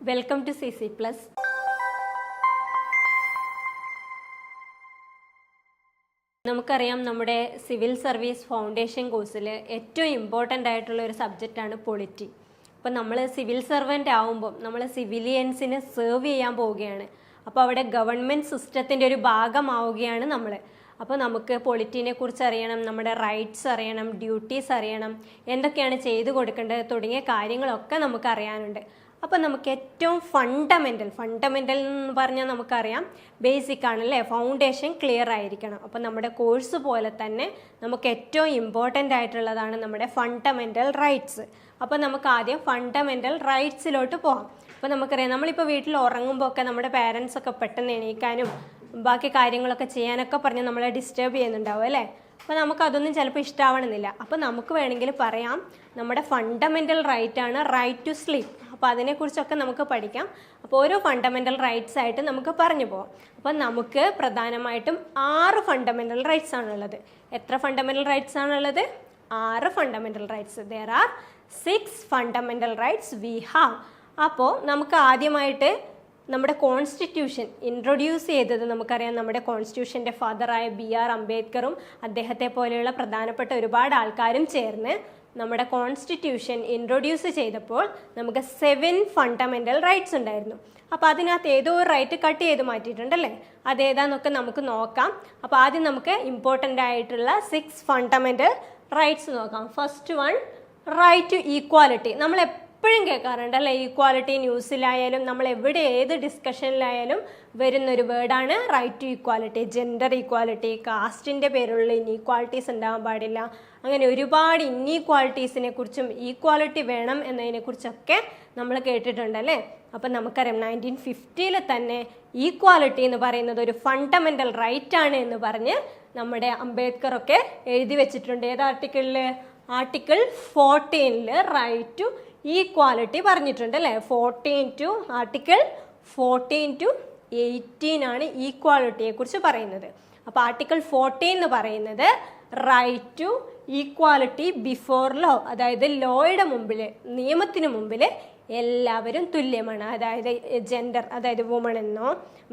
Welcome to CC plus. നമുക്കറിയാം, നമ്മുടെ civil service foundation കോഴ്സിൽ ഏറ്റവും ഇമ്പോർട്ടൻ്റ് ആയിട്ടുള്ള ഒരു സബ്ജക്റ്റാണ് പൊളിറ്റി. അപ്പോൾ നമ്മൾ സിവിൽ സർവൻ്റ് ആവുമ്പം നമ്മൾ സിവിലിയൻസിനെ സെർവ് ചെയ്യാൻ പോവുകയാണ്. അപ്പോൾ അവിടെ ഗവൺമെൻറ് സിസ്റ്റത്തിൻ്റെ ഒരു ഭാഗമാവുകയാണ് നമ്മൾ. അപ്പോൾ നമുക്ക് പൊളിറ്റിനെ കുറിച്ച് അറിയണം, നമ്മുടെ റൈറ്റ്സ് അറിയണം, ഡ്യൂട്ടീസ് അറിയണം, എന്തൊക്കെയാണ് ചെയ്തു കൊടുക്കേണ്ടത് തുടങ്ങിയ കാര്യങ്ങളൊക്കെ നമുക്ക് അറിയാനുണ്ട്. അപ്പോൾ നമുക്ക് ഏറ്റവും ഫണ്ടമെൻ്റൽ എന്ന് പറഞ്ഞാൽ നമുക്കറിയാം ബേസിക് ആണല്ലേ, ഫൗണ്ടേഷൻ ക്ലിയർ ആയിരിക്കണം. അപ്പോൾ നമ്മുടെ കോഴ്സ് പോലെ തന്നെ നമുക്ക് ഏറ്റവും ഇമ്പോർട്ടൻ്റ് ആയിട്ടുള്ളതാണ് നമ്മുടെ ഫണ്ടമെൻ്റൽ റൈറ്റ്സ്. അപ്പോൾ നമുക്ക് ആദ്യം ഫണ്ടമെൻ്റൽ റൈറ്റ്സിലോട്ട് പോകാം. അപ്പോൾ നമുക്കറിയാം, നമ്മളിപ്പോൾ വീട്ടിൽ ഉറങ്ങുമ്പോൾ ഒക്കെ നമ്മുടെ പാരൻസ് ഒക്കെ പെട്ടെന്ന് എണീക്കാനും ബാക്കി കാര്യങ്ങളൊക്കെ ചെയ്യാനൊക്കെ പറഞ്ഞ് നമ്മളെ ഡിസ്റ്റർബ് ചെയ്യുന്നുണ്ടാവും അല്ലേ. അപ്പോൾ നമുക്കതൊന്നും ചിലപ്പോൾ ഇഷ്ടമാവണമെന്നില്ല. അപ്പോൾ നമുക്ക് വേണമെങ്കിൽ പറയാം നമ്മുടെ ഫണ്ടമെൻ്റൽ റൈറ്റ് ആണ് റൈറ്റ് ടു സ്ലീപ്പ്. അപ്പോൾ അതിനെക്കുറിച്ചൊക്കെ നമുക്ക് പഠിക്കാം. അപ്പോൾ ഓരോ ഫണ്ടമെൻ്റൽ റൈറ്റ്സ് ആയിട്ട് നമുക്ക് പറഞ്ഞു പോകാം. അപ്പോൾ നമുക്ക് പ്രധാനമായിട്ടും 6 ഫണ്ടമെൻ്റൽ റൈറ്റ്സ് ആണുള്ളത്. എത്ര ഫണ്ടമെൻ്റൽ റൈറ്റ്സ് ആണുള്ളത്? 6 fundamental rights. There are 6 fundamental rights we have. അപ്പോൾ നമുക്ക് ആദ്യമായിട്ട് നമ്മുടെ കോൺസ്റ്റിറ്റ്യൂഷൻ ഇൻട്രൊഡ്യൂസ് ചെയ്തത് നമുക്കറിയാം, നമ്മുടെ കോൺസ്റ്റിറ്റ്യൂഷൻ്റെ ഫാദറായ BR അംബേദ്കറും അദ്ദേഹത്തെ പോലെയുള്ള പ്രധാനപ്പെട്ട ഒരുപാട് ആൾക്കാരും ചേർന്ന് നമ്മുടെ കോൺസ്റ്റിറ്റ്യൂഷൻ ഇൻട്രൊഡ്യൂസ് ചെയ്തപ്പോൾ നമുക്ക് 7 ഫണ്ടമെൻ്റൽ റൈറ്റ്സ് ഉണ്ടായിരുന്നു. അപ്പോൾ അതിനകത്ത് ഏതോ ഒരു റൈറ്റ് കട്ട് ചെയ്ത് മാറ്റിയിട്ടുണ്ടല്ലേ, അതേതാന്നൊക്കെ നമുക്ക് നോക്കാം. അപ്പോൾ ആദ്യം നമുക്ക് ഇമ്പോർട്ടൻ്റ് ആയിട്ടുള്ള 6 ഫണ്ടമെൻ്റൽ റൈറ്റ്സ് നോക്കാം. First one, right to equality. നമ്മൾ എപ്പോഴും കേൾക്കാറുണ്ട് അല്ലേ, ഈക്വാലിറ്റി ന്യൂസിലായാലും നമ്മൾ എവിടെ ഏത് ഡിസ്കഷനിലായാലും വരുന്നൊരു വേർഡാണ് right to equality. Gender equality, കാസ്റ്റിൻ്റെ പേരുള്ള ഇൻഈക്വാലിറ്റീസ് ഉണ്ടാകാൻ പാടില്ല, അങ്ങനെ ഒരുപാട് ഇൻഈക്വാലിറ്റീസിനെ കുറിച്ചും ഈക്വാലിറ്റി വേണം എന്നതിനെക്കുറിച്ചൊക്കെ നമ്മൾ കേട്ടിട്ടുണ്ടല്ലേ. അപ്പം നമുക്കറിയാം 1950 തന്നെ ഈക്വാലിറ്റി എന്ന് പറയുന്നത് ഒരു ഫണ്ടമെൻ്റൽ റൈറ്റ് ആണ് എന്ന് പറഞ്ഞ് നമ്മുടെ അംബേദ്കർ ഒക്കെ എഴുതി വെച്ചിട്ടുണ്ട്. ഏത് ആർട്ടിക്കിളിൽ? ആർട്ടിക്കിൾ 14 റൈറ്റ് ടു ഈക്വാലിറ്റി പറഞ്ഞിട്ടുണ്ട് അല്ലേ. ആർട്ടിക്കിൾ 14 to 18 ആണ് ഈക്വാലിറ്റിയെ കുറിച്ച് പറയുന്നത്. അപ്പോൾ ആർട്ടിക്കിൾ 14 എന്ന് പറയുന്നത് right to equality before law, അതായത് ലോയുടെ മുമ്പിൽ, നിയമത്തിന് മുമ്പിൽ എല്ലാവരും തുല്യമാണ്. അതായത് ജെൻഡർ, അതായത് വുമൺ എന്നോ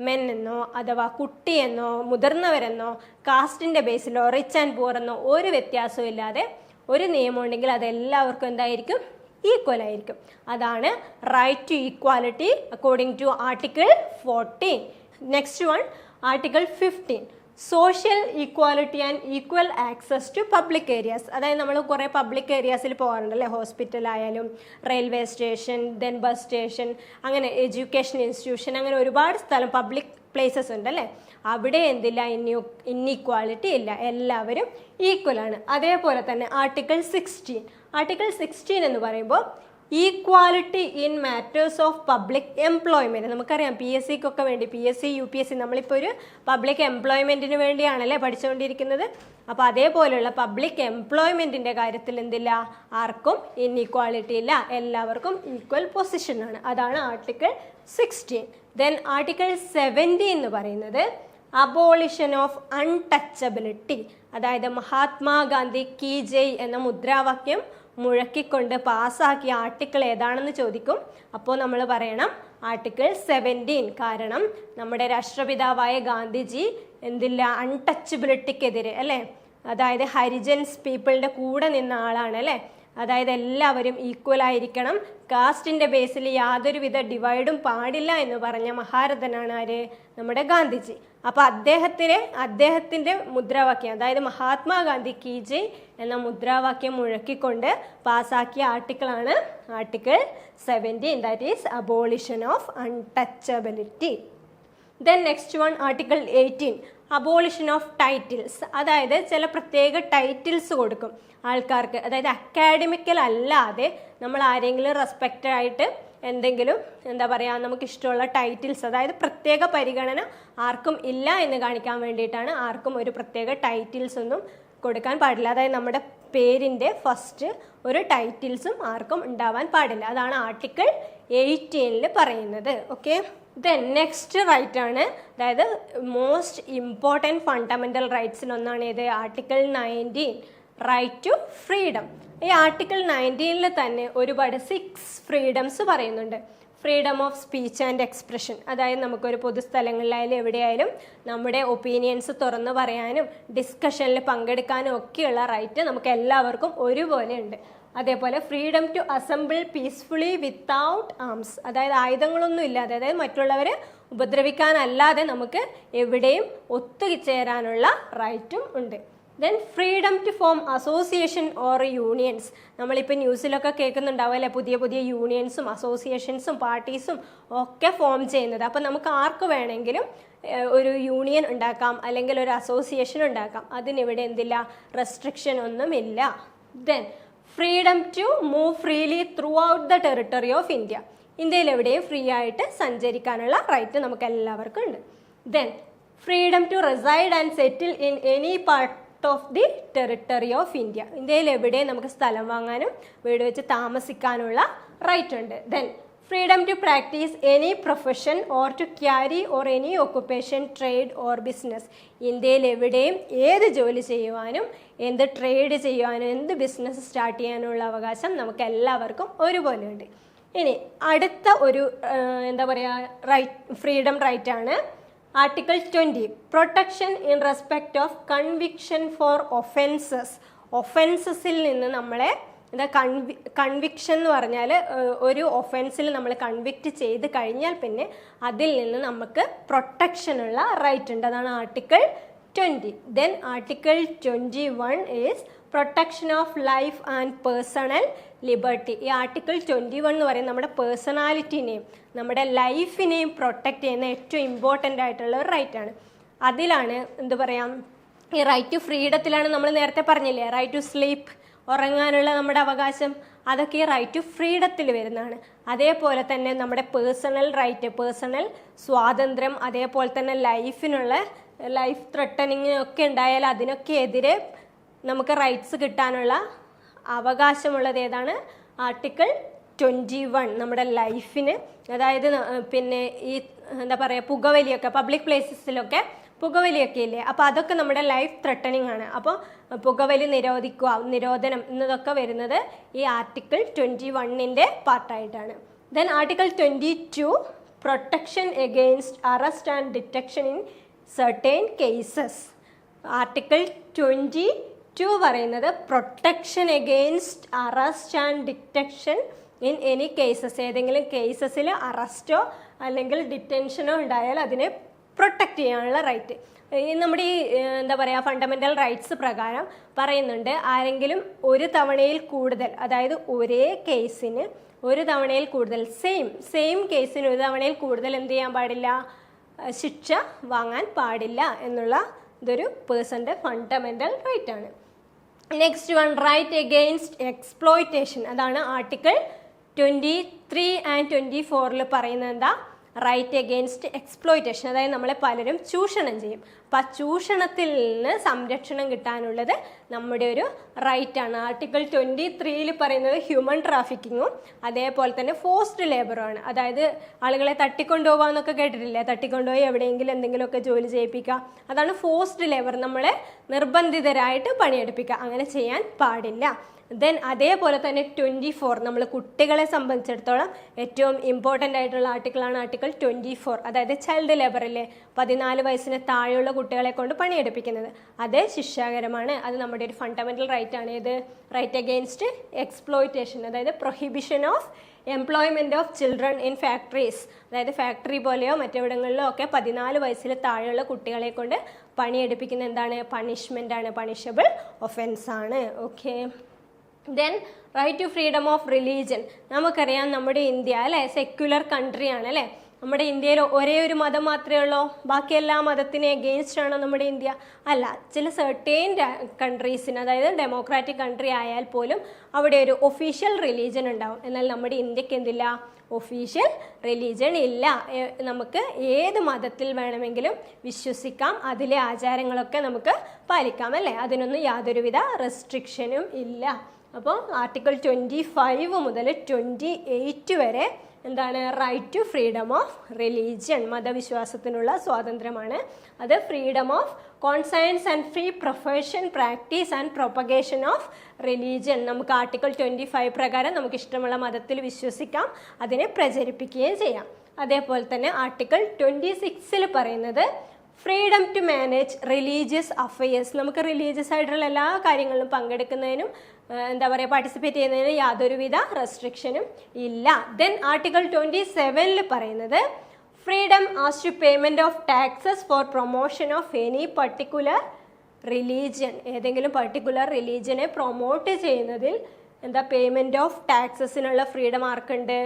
മെൻ എന്നോ അഥവാ കുട്ടിയെന്നോ മുതിർന്നവരെന്നോ കാസ്റ്റിൻ്റെ ബേസിലോ റിച്ച് ആൻഡ് പൂർ എന്നോ ഒരു വ്യത്യാസവും ഇല്ലാതെ ഒരു നിയമം ഉണ്ടെങ്കിൽ അതെല്ലാവർക്കും എന്തായിരിക്കും? ഈക്വൽ ആയിരിക്കും. അതാണ് right to equality according to article 14. Next one, article 15, social equality and equal access to public areas. അതായത് നമ്മൾ കുറേ പബ്ലിക് ഏരിയാസിൽ പോകാറുണ്ടല്ലേ, ഹോസ്പിറ്റലായാലും railway station, then bus station, അങ്ങനെ എഡ്യൂക്കേഷൻ ഇൻസ്റ്റിറ്റ്യൂഷൻ, അങ്ങനെ ഒരുപാട് സ്ഥലം പബ്ലിക് പ്ലേസസ് ഉണ്ടല്ലേ. അവിടെ എന്തില്ല? ഇൻഈക്വാലിറ്റി ഇല്ല, എല്ലാവരും ഈക്വൽ ആണ്. അതേപോലെ തന്നെ ആർട്ടിക്കിൾ 16 എന്ന് പറയുമ്പോൾ equality in matters of public employment. നമുക്കറിയാം PSCക്കൊക്കെ വേണ്ടി, PSC UPSC നമ്മളിപ്പോൾ ഒരു പബ്ലിക് എംപ്ലോയ്മെൻറ്റിന് വേണ്ടിയാണല്ലേ പഠിച്ചുകൊണ്ടിരിക്കുന്നത്. അപ്പോൾ അതേപോലെയുള്ള പബ്ലിക് എംപ്ലോയ്മെൻറ്റിൻ്റെ കാര്യത്തിൽ എന്തില്ല? ആർക്കും ഇൻഈക്വാലിറ്റി ഇല്ല, എല്ലാവർക്കും ഈക്വൽ പൊസിഷനാണ്. അതാണ് ആർട്ടിക്കിൾ 16. ദെൻ ആർട്ടിക്കിൾ 17 എന്ന് പറയുന്നത് അബോളിഷൻ ഓഫ് അൺടച്ചബിലിറ്റി. അതായത് മഹാത്മാഗാന്ധി കീ ജയ് എന്ന മുദ്രാവാക്യം മുഴക്കിക്കൊണ്ട് പാസ്സാക്കിയ ആർട്ടിക്കിൾ ഏതാണെന്ന് ചോദിക്കും. അപ്പോൾ നമ്മൾ പറയണം ആർട്ടിക്കിൾ 17. കാരണം നമ്മുടെ രാഷ്ട്രപിതാവായ ഗാന്ധിജി എന്തില്ല? അൺടച്ചബിലിറ്റിക്കെതിരെ അല്ലേ, അതായത് ഹരിജൻസ് പീപ്പിളിൻ്റെ കൂടെ നിന്ന ആളാണ് അല്ലേ. അതായത് എല്ലാവരും ഈക്വൽ ആയിരിക്കണം, കാസ്റ്റിൻ്റെ ബേസിൽ യാതൊരുവിധ ഡിവൈഡും പാടില്ല എന്ന് പറഞ്ഞ മഹാരഥനാണ് ആര്? നമ്മുടെ ഗാന്ധിജി. അപ്പോൾ അദ്ദേഹത്തിൻ്റെ മുദ്രാവാക്യം, അതായത് മഹാത്മാഗാന്ധി കീ ജയ് എന്ന മുദ്രാവാക്യം മുഴക്കിക്കൊണ്ട് പാസ്സാക്കിയ ആർട്ടിക്കിളാണ് article 17, that is abolition of untouchability. Then next one, article 18, abolition of titles. അതായത് ചില പ്രത്യേക ടൈറ്റിൽസ് കൊടുക്കും ആൾക്കാർക്ക്, അതായത് അക്കാഡമിക്കൽ അല്ലാതെ നമ്മൾ ആരെങ്കിലും റെസ്പെക്റ്റഡ് ആയിട്ട് എന്തെങ്കിലും എന്താ പറയുക, നമുക്കിഷ്ടമുള്ള ടൈറ്റിൽസ്, അതായത് പ്രത്യേക പരിഗണന ആർക്കും ഇല്ല എന്ന് കാണിക്കാൻ വേണ്ടിയിട്ടാണ്. ആർക്കും ഒരു പ്രത്യേക ടൈറ്റിൽസ് ഒന്നും കൊടുക്കാൻ പാടില്ല. അതായത് നമ്മുടെ പേരിൻ്റെ ഫസ്റ്റ് ഒരു ടൈറ്റിൽസും ആർക്കും ഉണ്ടാവാൻ പാടില്ല. അതാണ് ആർട്ടിക്കിൾ 18 പറയുന്നത്. ഓക്കെ, ദെൻ നെക്സ്റ്റ് റൈറ്റ് ആണ്, അതായത് മോസ്റ്റ് ഇമ്പോർട്ടൻറ്റ് ഫണ്ടമെൻ്റൽ റൈറ്റ്സിനൊന്നാണ് ഇത് ആർട്ടിക്കിൾ 19, റൈറ്റ് ടു ഫ്രീഡം. ഈ ആർട്ടിക്കിൾ 19 തന്നെ ഒരുപാട് 6 ഫ്രീഡംസ് പറയുന്നുണ്ട്. Freedom of speech and expression, അതായത് നമുക്കൊരു പൊതുസ്ഥലങ്ങളിലായാലും എവിടെയായാലും നമ്മുടെ ഒപ്പീനിയൻസ് തുറന്നു പറയാനും ഡിസ്കഷനിൽ പങ്കെടുക്കാനും ഒക്കെയുള്ള റൈറ്റ് നമുക്ക് എല്ലാവർക്കും ഒരുപോലെ ഉണ്ട്. അതേപോലെ freedom to assemble peacefully without arms, അതായത് ആയുധങ്ങളൊന്നും ഇല്ലാതെ, അതായത് മറ്റുള്ളവരെ ഉപദ്രവിക്കാനല്ലാതെ നമുക്ക് എവിടെയും ഒത്തുചേരാനുള്ള റൈറ്റും ഉണ്ട്. Then freedom to form association or unions, നമ്മളിപ്പോൾ ന്യൂസിലൊക്കെ കേൾക്കുന്നുണ്ടാവും അല്ലേ, പുതിയ പുതിയ യൂണിയൻസും അസോസിയേഷൻസും പാർട്ടീസും ഒക്കെ ഫോം ചെയ്യുന്നത്. അപ്പം നമുക്ക് ആർക്ക് വേണമെങ്കിലും ഒരു യൂണിയൻ ഉണ്ടാക്കാം, അല്ലെങ്കിൽ ഒരു അസോസിയേഷൻ ഉണ്ടാക്കാം. അതിനിവിടെ എന്തില്ല, റെസ്ട്രിക്ഷൻ ഒന്നുമില്ല. Then freedom to move freely throughout the territory of India, ഇന്ത്യയിൽ എവിടെയും ഫ്രീ ആയിട്ട് സഞ്ചരിക്കാനുള്ള റൈറ്റ് നമുക്ക് എല്ലാവർക്കും ഉണ്ട്. Then freedom to reside and settle in any part of the territory of India, ഇന്ത്യയിൽ എവിടെയും നമുക്ക് സ്ഥലം വാങ്ങാനും വീട് വെച്ച് താമസിക്കാനുള്ള റൈറ്റ് ഉണ്ട്. Then freedom to practise any profession or to carry or any occupation, trade or business, ഇന്ത്യയിൽ എവിടെയും ഏത് ജോലി ചെയ്യുവാനും എന്ത് ട്രേഡ് ചെയ്യുവാനും എന്ത് ബിസിനസ് സ്റ്റാർട്ട് ചെയ്യാനുള്ള അവകാശം നമുക്ക് എല്ലാവർക്കും ഒരുപോലെ ഉണ്ട്. ഇനി അടുത്ത ഒരു എന്താ പറയുക ഫ്രീഡം റൈറ്റ് ആണ് article 20, protection in respect of conviction for offences. ഒഫൻസസിൽ നിന്ന് നമ്മളെ കൺവിക്ഷൻ എന്ന് പറഞ്ഞാൽ ഒരു ഒഫൻസിൽ നമ്മൾ കൺവിക്റ്റ് ചെയ്ത് കഴിഞ്ഞാൽ പിന്നെ അതിൽ നിന്ന് നമുക്ക് പ്രൊട്ടക്ഷനുള്ള റൈറ്റ് ഉണ്ട്. അതാണ് article 20. Then article 21 is protection of life and personal liberty. ഈ ആർട്ടിക്കിൾ 21 എന്ന് പറയുന്നത് നമ്മുടെ പേഴ്സണാലിറ്റിനെയും നമ്മുടെ ലൈഫിനെയും പ്രൊട്ടക്റ്റ് ചെയ്യുന്ന ഏറ്റവും ഇമ്പോർട്ടൻ്റ് ആയിട്ടുള്ള ഒരു റൈറ്റാണ്. അതിലാണ് എന്താ പറയുക, ഈ റൈറ്റ് ടു ഫ്രീഡത്തിലാണ് നമ്മൾ നേരത്തെ പറഞ്ഞില്ലേ, റൈറ്റ് ടു സ്ലീപ്പ്, ഉറങ്ങാനുള്ള നമ്മുടെ അവകാശം, അതൊക്കെ ഈ റൈറ്റ് ടു ഫ്രീഡത്തിൽ വരുന്നതാണ്. അതേപോലെ തന്നെ നമ്മുടെ പേഴ്സണൽ റൈറ്റ്, പേഴ്സണൽ സ്വാതന്ത്ര്യം, അതേപോലെ തന്നെ ലൈഫ് ത്രെട്ടനിങ്ങൊക്കെ ഉണ്ടായാൽ അതിനൊക്കെ എതിരെ നമുക്ക് റൈറ്റ്സ് കിട്ടാനുള്ള അവകാശമുള്ളത് ഏതാണ്, ആർട്ടിക്കിൾ 21. നമ്മുടെ ലൈഫിന്, അതായത് പിന്നെ ഈ എന്താ പറയുക പുകവലിയൊക്കെ പബ്ലിക് പ്ലേസസിലൊക്കെ പുകവലിയൊക്കെ ഇല്ലേ, അപ്പോൾ അതൊക്കെ നമ്മുടെ ലൈഫ് ത്രെട്ടനിങ് ആണ്. അപ്പോൾ പുകവലി നിരോധനം എന്നതൊക്കെ വരുന്നത് ഈ ആർട്ടിക്കിൾ 21ൻ്റെ പാർട്ടായിട്ടാണ്. Then article 22, protection against arrest and detection in certain cases. Article 22 പറയുന്നത് protection against arrest and detection in any cases, ഏതെങ്കിലും കേസസിൽ അറസ്റ്റോ അല്ലെങ്കിൽ ഡിറ്റൻഷനോ ഉണ്ടായാൽ അതിനെ പ്രൊട്ടക്റ്റ് ചെയ്യാനുള്ള റൈറ്റ്. നമ്മുടെ ഈ എന്താ പറയുക ഫണ്ടമെൻ്റൽ റൈറ്റ്സ് പ്രകാരം പറയുന്നുണ്ട്, ആരെങ്കിലും ഒരു തവണയിൽ കൂടുതൽ, അതായത് ഒരേ കേസിന് ഒരു തവണയിൽ കൂടുതൽ, സെയിം കേസിന് ഒരു തവണയിൽ കൂടുതൽ എന്ത് ചെയ്യാൻ പാടില്ല, ശിക്ഷ വാങ്ങാൻ പാടില്ല എന്നുള്ള ഇതൊരു പേഴ്സൻ്റെ ഫണ്ടമെൻ്റൽ റൈറ്റ് ആണ്. Next one, right against exploitation. അതാണ് ആർട്ടിക്കിൾ 23 ആൻഡ് 24 പറയുന്നത് എന്താ, റൈറ്റ് എഗെയിൻസ്റ്റ് എക്സ്പ്ലോയിറ്റേഷൻ, അതായത് നമ്മളെ പലരും ചൂഷണം ചെയ്യും. അപ്പം ആ ചൂഷണത്തിൽ നിന്ന് സംരക്ഷണം കിട്ടാനുള്ളത് നമ്മുടെ ഒരു റൈറ്റാണ്. ആർട്ടിക്കിൾ 23 പറയുന്നത് ഹ്യൂമൻ ട്രാഫിക്കിങ്ങും അതേപോലെ തന്നെ ഫോഴ്സ്ഡ് ലേബറുമാണ്. അതായത് ആളുകളെ തട്ടിക്കൊണ്ടുപോകുക എന്നൊക്കെ കേട്ടിട്ടില്ലേ, തട്ടിക്കൊണ്ടുപോയി എവിടെയെങ്കിലും എന്തെങ്കിലുമൊക്കെ ജോലി ചെയ്യിപ്പിക്കുക, അതാണ് ഫോഴ്സ്ഡ് ലേബർ, നമ്മളെ നിർബന്ധിതരായിട്ട് പണിയെടുപ്പിക്കുക, അങ്ങനെ ചെയ്യാൻ പാടില്ല. ദെൻ അതേപോലെ തന്നെ 24, നമ്മൾ കുട്ടികളെ സംബന്ധിച്ചിടത്തോളം ഏറ്റവും ഇമ്പോർട്ടൻ്റ് ആയിട്ടുള്ള ആർട്ടിക്കിളാണ് ആർട്ടിക്കിൾ 24, അതായത് ചൈൽഡ് ലേബറില്ലേ, 14 വയസ്സിന് താഴെയുള്ള കുട്ടികളെ കൊണ്ട് പണിയെടുപ്പിക്കുന്നത്, അത് ശിക്ഷാകരമാണ്. അത് നമ്മുടെ ഒരു ഫണ്ടമെൻ്റൽ റൈറ്റ് ആണ്. ഇത് റൈറ്റ് അഗെയിൻസ്റ്റ് എക്സ്പ്ലോയിറ്റേഷൻ, അതായത് prohibition of employment of children in factories, അതായത് ഫാക്ടറി പോലെയോ മറ്റെവിടങ്ങളിലോ ഒക്കെ 14 വയസ്സിൽ താഴെയുള്ള കുട്ടികളെ കൊണ്ട് പണിയെടുപ്പിക്കുന്ന എന്താണ്, പണിഷ്മെൻ്റ് ആണ്, പണിഷബിൾ ഒഫൻസ് ആണ്. Okay. Then right to freedom of religion. നമുക്കറിയാം നമ്മുടെ ഇന്ത്യ അല്ലേ സെക്യുലർ കൺട്രിയാണ് അല്ലേ, നമ്മുടെ ഇന്ത്യയിൽ ഒരേ ഒരു മതം മാത്രമേ ഉള്ളൂ, ബാക്കി എല്ലാ മതത്തിനും എഗെയിൻസ്റ്റ് ആണോ നമ്മുടെ ഇന്ത്യ? അല്ല. ചില സെർട്ടൈൻ കൺട്രീസിന്, അതായത് ഡെമോക്രാറ്റിക് കൺട്രി ആയാൽ പോലും അവിടെ ഒരു ഒഫീഷ്യൽ റിലീജിയൻ ഉണ്ടാവും. എന്നാൽ നമ്മുടെ ഇന്ത്യക്ക് എന്തില്ല, ഒഫീഷ്യൽ റിലീജിയൻ ഇല്ല. നമുക്ക് ഏത് മതത്തിൽ വേണമെങ്കിലും വിശ്വസിക്കാം, അതിലെ ആചാരങ്ങളൊക്കെ നമുക്ക് പാലിക്കാം അല്ലേ, അതിനൊന്നും യാതൊരുവിധ റെസ്ട്രിക്ഷനും ഇല്ല. അപ്പോൾ ആർട്ടിക്കിൾ 25 മുതൽ 28 വരെ എന്താണ്? Right to freedom of religion, മതവിശ്വാസത്തിനുള്ള സ്വാതന്ത്ര്യമാണ് അത്. Freedom of conscience and free profession, practice and propagation of religion. നമുക്ക് ആർട്ടിക്കിൾ 25 പ്രകാരം നമുക്ക് ഇഷ്ടമുള്ള മതത്തിൽ വിശ്വസിക്കാം, അതിനെ പ്രചരിപ്പിക്കുകയും ചെയ്യാം. അതേപോലെ തന്നെ ആർട്ടിക്കിൾ 26 പറയുന്നത് freedom to manage religious affairs. നമുക്ക് റിലീജിയസ് ആയിട്ടുള്ള എല്ലാ കാര്യങ്ങളിലും പങ്കെടുക്കുന്നതിനും എന്താ പറയുക പാർട്ടിസിപ്പേറ്റ് ചെയ്യുന്നതിന് യാതൊരുവിധ റെസ്ട്രിക്ഷനും ഇല്ല. ദെൻ ആർട്ടിക്കിൾ 27 പറയുന്നത് freedom as to payment of taxes for promotion of any particular religion. ഏതെങ്കിലും പർട്ടിക്കുലർ റിലീജിയനെ പ്രൊമോട്ട് ചെയ്യുന്നതിൽ എന്താ പേയ്മെൻറ്റ് ഓഫ് ടാക്സസിനുള്ള ഫ്രീഡം ആർക്കുണ്ട്?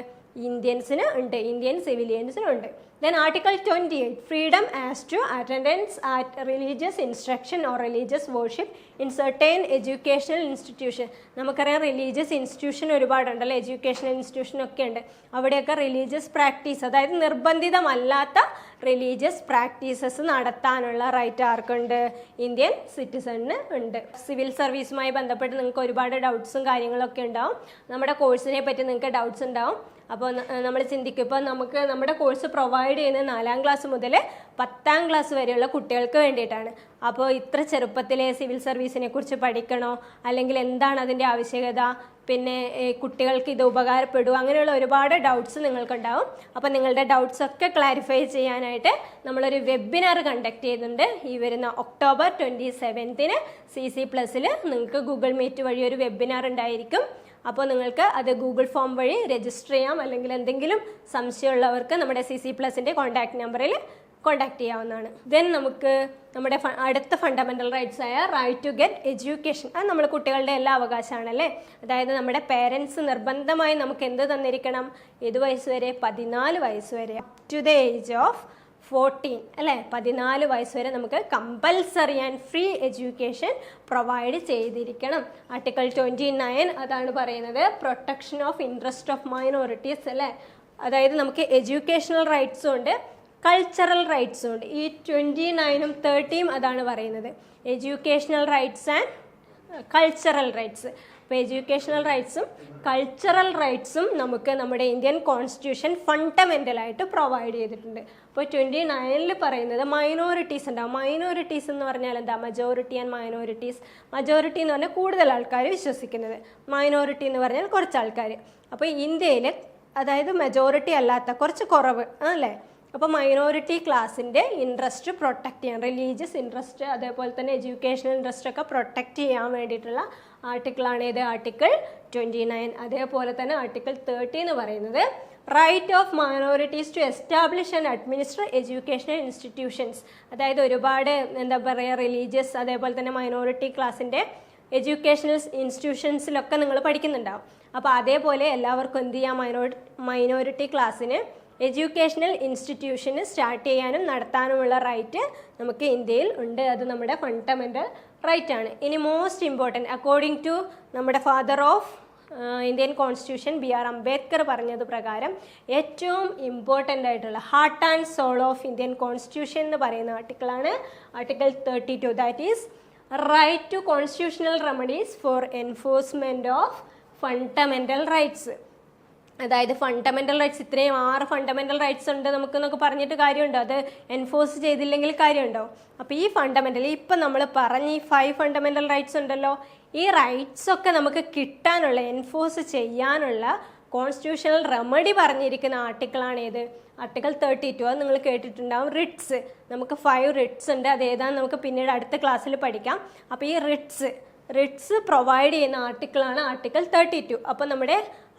ഇന്ത്യൻസിന് ഉണ്ട്, ഇന്ത്യൻ സിവിലിയൻസിനുണ്ട്. Then Article 28, freedom as to attendance at religious instruction or religious worship in certain educational institution. നമുക്കറിയാം റിലീജിയസ് ഇൻസ്റ്റിറ്റ്യൂഷൻ ഒരുപാടുണ്ടല്ലോ, എഡ്യൂക്കേഷണൽ ഇൻസ്റ്റിറ്റ്യൂഷൻ ഒക്കെ ഉണ്ട്. അവിടെയൊക്കെ റിലീജിയസ് പ്രാക്ടീസ്, അതായത് നിർബന്ധിതമല്ലാത്ത റിലീജിയസ് പ്രാക്ടീസസ് നടത്താനുള്ള റൈറ്റ് ആർക്കുണ്ട്? ഇന്ത്യൻ സിറ്റിസണിന് ഉണ്ട്. സിവിൽ സർവീസുമായി ബന്ധപ്പെട്ട് നിങ്ങൾക്ക് ഒരുപാട് ഡൗട്ട്സും കാര്യങ്ങളൊക്കെ ഉണ്ടാവും. നമ്മുടെ കോഴ്സിനെ പറ്റി നിങ്ങൾക്ക് ഡൗട്ട്സ് ഉണ്ടാവും. അപ്പോൾ നമ്മൾ ചിന്തിക്കും, ഇപ്പോൾ നമുക്ക് നമ്മുടെ കോഴ്സ് പ്രൊവൈഡ് ചെയ്യുന്നത് 4ാം ക്ലാസ് മുതൽ 10ാം ക്ലാസ് വരെയുള്ള കുട്ടികൾക്ക് വേണ്ടിയിട്ടാണ്. അപ്പോൾ ഇത്ര ചെറുപ്പത്തിലെ സിവിൽ സർവീസിനെ കുറിച്ച് പഠിക്കണോ, അല്ലെങ്കിൽ എന്താണ് അതിൻ്റെ ആവശ്യകത, പിന്നെ കുട്ടികൾക്ക് ഇത് ഉപകാരപ്പെടുമോ, അങ്ങനെയുള്ള ഒരുപാട് ഡൗട്ട്സ് നിങ്ങൾക്കുണ്ടാവും. അപ്പോൾ നിങ്ങളുടെ ഡൗട്ട്സ് ഒക്കെ ക്ലാരിഫൈ ചെയ്യാനായിട്ട് നമ്മളൊരു വെബിനാർ കണ്ടക്ട് ചെയ്യുന്നുണ്ട്. ഈ വരുന്ന ഒക്ടോബർ 27 CC+ൽ നിങ്ങൾക്ക് ഗൂഗിൾ മീറ്റ് വഴി ഒരു വെബിനാർ ഉണ്ടായിരിക്കും. അപ്പോൾ നിങ്ങൾക്ക് അത് ഗൂഗിൾ ഫോം വഴി രജിസ്റ്റർ ചെയ്യാം, അല്ലെങ്കിൽ എന്തെങ്കിലും സംശയമുള്ളവർക്ക് നമ്മുടെ CC+ൻ്റെ കോൺടാക്ട് നമ്പറിൽ കോൺടാക്ട് ചെയ്യാവുന്നതാണ്. ദെൻ നമുക്ക് നമ്മുടെ അടുത്ത ഫണ്ടമെൻ്റൽ റൈറ്റ്സ് ആയ റൈറ്റ് ടു ഗെറ്റ് എഡ്യൂക്കേഷൻ. അത് നമ്മൾ കുട്ടികളുടെ എല്ലാ അവകാശമാണല്ലേ. അതായത് നമ്മുടെ പേരൻസ് നിർബന്ധമായി നമുക്ക് എന്ത് തന്നിരിക്കണം? ഏത് വയസ്സ് വരെ? 14 വയസ്സ് വരെ, ടു ദ ഏജ് ഓഫ് 14 അല്ലേ. 14 വയസ്സ് വരെ നമുക്ക് compulsory and free education provide ചെയ്തിരിക്കണം. ആർട്ടിക്കിൾ 29 അതാണ് പറയുന്നത്, protection of interest of minorities അല്ലേ. അതായത് നമുക്ക് എഡ്യൂക്കേഷണൽ റൈറ്റ്സും ഉണ്ട്, കൾച്ചറൽ റൈറ്റ്സും ഉണ്ട്. ഈ 29ഉം 30ഉം അതാണ് പറയുന്നത്, educational rights and cultural rights. അപ്പോൾ എഡ്യൂക്കേഷണൽ റൈറ്റ്സും കൾച്ചറൽ റൈറ്റ്സും നമുക്ക് നമ്മുടെ ഇന്ത്യൻ കോൺസ്റ്റിറ്റ്യൂഷൻ ഫണ്ടമെൻ്റലായിട്ട് പ്രൊവൈഡ് ചെയ്തിട്ടുണ്ട്. അപ്പോൾ 29 പറയുന്നത് മൈനോറിറ്റീസ് ഉണ്ടാവും. മൈനോറിറ്റീസ് എന്ന് പറഞ്ഞാൽ എന്താ? Majority and minorities. മജോറിറ്റി എന്ന് പറഞ്ഞാൽ കൂടുതൽ ആൾക്കാർ വിശ്വസിക്കുന്നത്, മൈനോറിറ്റി എന്ന് പറഞ്ഞാൽ കുറച്ച് ആൾക്കാർ. അപ്പോൾ ഇന്ത്യയിൽ അതായത് മെജോറിറ്റി അല്ലാത്ത കുറച്ച് കുറവ് അല്ലേ. അപ്പോൾ മൈനോറിറ്റി ക്ലാസ്സിൻ്റെ ഇൻട്രസ്റ്റ് പ്രൊട്ടക്റ്റ് ചെയ്യാൻ, റിലീജിയസ് ഇൻട്രസ്റ്റ് അതേപോലെ തന്നെ എഡ്യൂക്കേഷണൽ ഇൻട്രസ്റ്റ് ഒക്കെ പ്രൊട്ടക്റ്റ് ചെയ്യാൻ വേണ്ടിയിട്ടുള്ള ആർട്ടിക്കിളാണ് ഇത്, ആർട്ടിക്കിൾ 29. അതേപോലെ തന്നെ ആർട്ടിക്കിൾ 30 എന്ന് പറയുന്നത് right of minorities to establish and administer educational institutions. അതായത് ഒരുപാട് എന്താ പറയുക റിലീജിയസ് അതേപോലെ തന്നെ മൈനോറിറ്റി ക്ലാസ്സിൻ്റെ എഡ്യൂക്കേഷണൽ ഇൻസ്റ്റിറ്റ്യൂഷൻസിലൊക്കെ നിങ്ങൾ പഠിക്കുന്നുണ്ടാവും. അപ്പോൾ അതേപോലെ എല്ലാവർക്കും എന്ത് ചെയ്യാം? മൈനോറിറ്റി ക്ലാസ്സിന് എഡ്യൂക്കേഷണൽ ഇൻസ്റ്റിറ്റ്യൂഷന് സ്റ്റാർട്ട് ചെയ്യാനും നടത്താനുമുള്ള റൈറ്റ് നമുക്ക് ഇന്ത്യയിൽ ഉണ്ട്. അത് നമ്മുടെ ഫണ്ടമെൻ്റൽ റൈറ്റ് ആണ്. ഇനി മോസ്റ്റ് ഇമ്പോർട്ടൻറ്റ്, അക്കോർഡിംഗ് ടു നമ്മുടെ father of Indian constitution BR Ambedkar പറഞ്ഞത് പ്രകാരം ഏറ്റവും ഇമ്പോർട്ടൻ്റ് ആയിട്ടുള്ള heart and soul of Indian constitution എന്ന് പറയുന്ന ആർട്ടിക്കിളാണ് article 32. That is right to constitutional remedies for enforcement of fundamental rights. അതായത് ഫണ്ടമെൻ്റൽ റൈറ്റ്സ്, ഇത്രയും 6 ഫണ്ടമെൻ്റൽ റൈറ്റ്സ് ഉണ്ട് നമുക്കെന്നൊക്കെ പറഞ്ഞിട്ട് കാര്യമുണ്ടോ? അത് എൻഫോഴ്സ് ചെയ്തില്ലെങ്കിൽ കാര്യമുണ്ടോ? അപ്പോൾ ഈ ഫണ്ടമെൻ്റൽ ഇപ്പം നമ്മൾ പറഞ്ഞ ഈ 5 ഫണ്ടമെൻ്റൽ റൈറ്റ്സ് ഉണ്ടല്ലോ, ഈ റൈറ്റ്സ് ഒക്കെ നമുക്ക് കിട്ടാനുള്ള എൻഫോഴ്സ് ചെയ്യാനുള്ള കോൺസ്റ്റിറ്റ്യൂഷണൽ റെമഡി പറഞ്ഞിരിക്കുന്ന ആർട്ടിക്കിളാണ് ഏത്? ആർട്ടിക്കിൾ 32. അത് നിങ്ങൾ കേട്ടിട്ടുണ്ടാവും. റിട്സ്, നമുക്ക് 5 റിട്സ് ഉണ്ട്. അത് ഏതാണെന്ന് നമുക്ക് പിന്നീട് അടുത്ത ക്ലാസ്സിൽ പഠിക്കാം. അപ്പോൾ ഈ റിട്സ് പ്രൊവൈഡ് ചെയ്യുന്ന ആർട്ടിക്കിളാണ് ആർട്ടിക്കിൾ 32. അപ്പോൾ നമ്മുടെ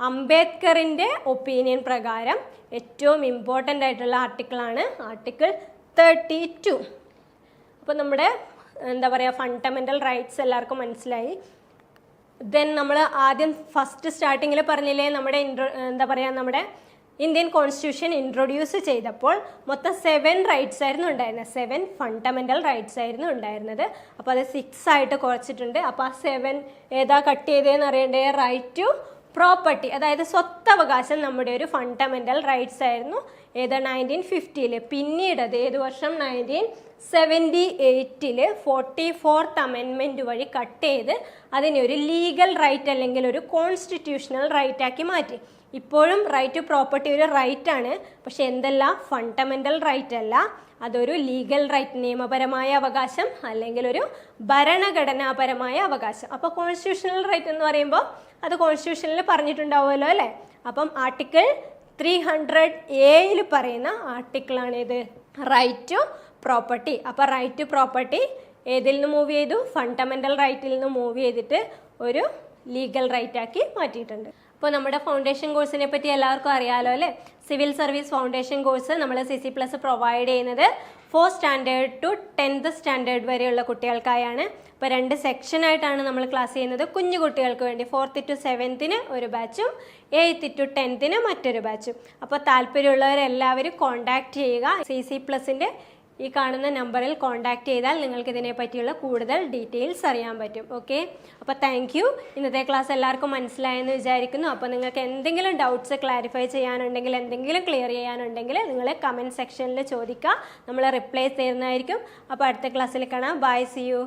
അംബേദ്കറിൻ്റെ ഒപ്പീനിയൻ പ്രകാരം ഏറ്റവും ഇമ്പോർട്ടൻ്റ് ആയിട്ടുള്ള ആർട്ടിക്കിളാണ് ആർട്ടിക്കിൾ 32. അപ്പോൾ നമ്മുടെ എന്താ പറയുക ഫണ്ടമെൻ്റൽ റൈറ്റ്സ് എല്ലാവർക്കും മനസ്സിലായി. ദെൻ നമ്മൾ ആദ്യം ഫസ്റ്റ് സ്റ്റാർട്ടിങ്ങിൽ പറഞ്ഞില്ലേ, നമ്മുടെ എന്താ പറയുക നമ്മുടെ ഇന്ത്യൻ കോൺസ്റ്റിറ്റ്യൂഷൻ ഇൻട്രൊഡ്യൂസ് ചെയ്തപ്പോൾ മൊത്തം 7 റൈറ്റ്സ് ആയിരുന്നു ഉണ്ടായിരുന്നത്. 7 ഫണ്ടമെൻ്റൽ റൈറ്റ്സ് ആയിരുന്നു ഉണ്ടായിരുന്നത്. അപ്പോൾ അത് 6 ആയിട്ട് കുറച്ചിട്ടുണ്ട്. അപ്പോൾ ആ 7 ഏതാ കട്ട് ചെയ്തതെന്ന് അറിയണ്ടേ? റൈറ്റ് ടു പ്രോപ്പർട്ടി, അതായത് സ്വത്തവകാശം നമ്മുടെ ഒരു ഫണ്ടമെൻ്റൽ റൈറ്റ്സ് ആയിരുന്നു. ഏത്? 1950. പിന്നീട് അത് ഏത് വർഷം? 19 1978 44th അമെൻമെൻറ്റ് വഴി കട്ട് ചെയ്ത് അതിനെ ഒരു ലീഗൽ റൈറ്റ് അല്ലെങ്കിൽ ഒരു കോൺസ്റ്റിറ്റ്യൂഷണൽ റൈറ്റ് ആക്കി മാറ്റി. ഇപ്പോഴും റൈറ്റ് ടു പ്രോപ്പർട്ടി ഒരു റൈറ്റ് ആണ്, പക്ഷെ എന്തല്ല, ഫണ്ടമെന്റൽ റൈറ്റ് അല്ല, അതൊരു ലീഗൽ റൈറ്റ്, നിയമപരമായ അവകാശം അല്ലെങ്കിൽ ഒരു ഭരണഘടനാപരമായ അവകാശം. അപ്പോൾ കോൺസ്റ്റിറ്റ്യൂഷണൽ റൈറ്റ് എന്ന് പറയുമ്പോൾ അത് കോൺസ്റ്റിറ്റ്യൂഷനിൽ പറഞ്ഞിട്ടുണ്ടാവുമല്ലോ അല്ലേ. അപ്പം ആർട്ടിക്കിൾ 300A പറയുന്ന ആർട്ടിക്കിളാണ് ഇത്, റൈറ്റ് ടു പ്രോപ്പർട്ടി. അപ്പോൾ റൈറ്റ് ടു പ്രോപ്പർട്ടി ഏതിൽ നിന്ന് മൂവ് ചെയ്തു, ഫണ്ടമെന്റൽ റൈറ്റിൽ നിന്ന് മൂവ് ചെയ്തിട്ട് ഒരു ലീഗൽ റൈറ്റ് ആക്കി മാറ്റിയിട്ടുണ്ട്. അപ്പോൾ നമ്മുടെ ഫൗണ്ടേഷൻ കോഴ്സിനെ പറ്റി എല്ലാവർക്കും അറിയാലോ അല്ലേ. സിവിൽ സർവീസ് ഫൗണ്ടേഷൻ കോഴ്സ് നമ്മൾ CC+ പ്രൊവൈഡ് ചെയ്യുന്നത് 4th standard to 10th standard വരെയുള്ള കുട്ടികൾക്കായാണ്. അപ്പോൾ 2 സെക്ഷനായിട്ടാണ് നമ്മൾ ക്ലാസ് ചെയ്യുന്നത്. കുഞ്ഞു കുട്ടികൾക്ക് വേണ്ടി 4th to 7th ഒരു ബാച്ചും 8th to 10th മറ്റൊരു ബാച്ചും. അപ്പോൾ താല്പര്യമുള്ളവരെല്ലാവരും കോൺടാക്ട് ചെയ്യുക. CC+ൻ്റെ ഈ കാണുന്ന നമ്പറിൽ കോൺടാക്ട് ചെയ്താൽ നിങ്ങൾക്ക് ഇതിനെ പറ്റിയുള്ള കൂടുതൽ ഡീറ്റെയിൽസ് അറിയാൻ പറ്റും. ഓക്കെ, അപ്പോൾ താങ്ക് യു. ഇന്നത്തെ ക്ലാസ് എല്ലാവർക്കും മനസ്സിലായെന്ന് വിചാരിക്കുന്നു. അപ്പോൾ നിങ്ങൾക്ക് എന്തെങ്കിലും ഡൗട്ട്സ് ക്ലാരിഫൈ ചെയ്യാനുണ്ടെങ്കിൽ, എന്തെങ്കിലും ക്ലിയർ ചെയ്യാനുണ്ടെങ്കിൽ നിങ്ങൾ കമൻറ്റ് സെക്ഷനിൽ ചോദിക്കുക, നമ്മൾ റിപ്ലൈ തരുന്നതായിരിക്കും. അപ്പോൾ അടുത്ത ക്ലാസ്സിൽ കാണാം. Bye, see U.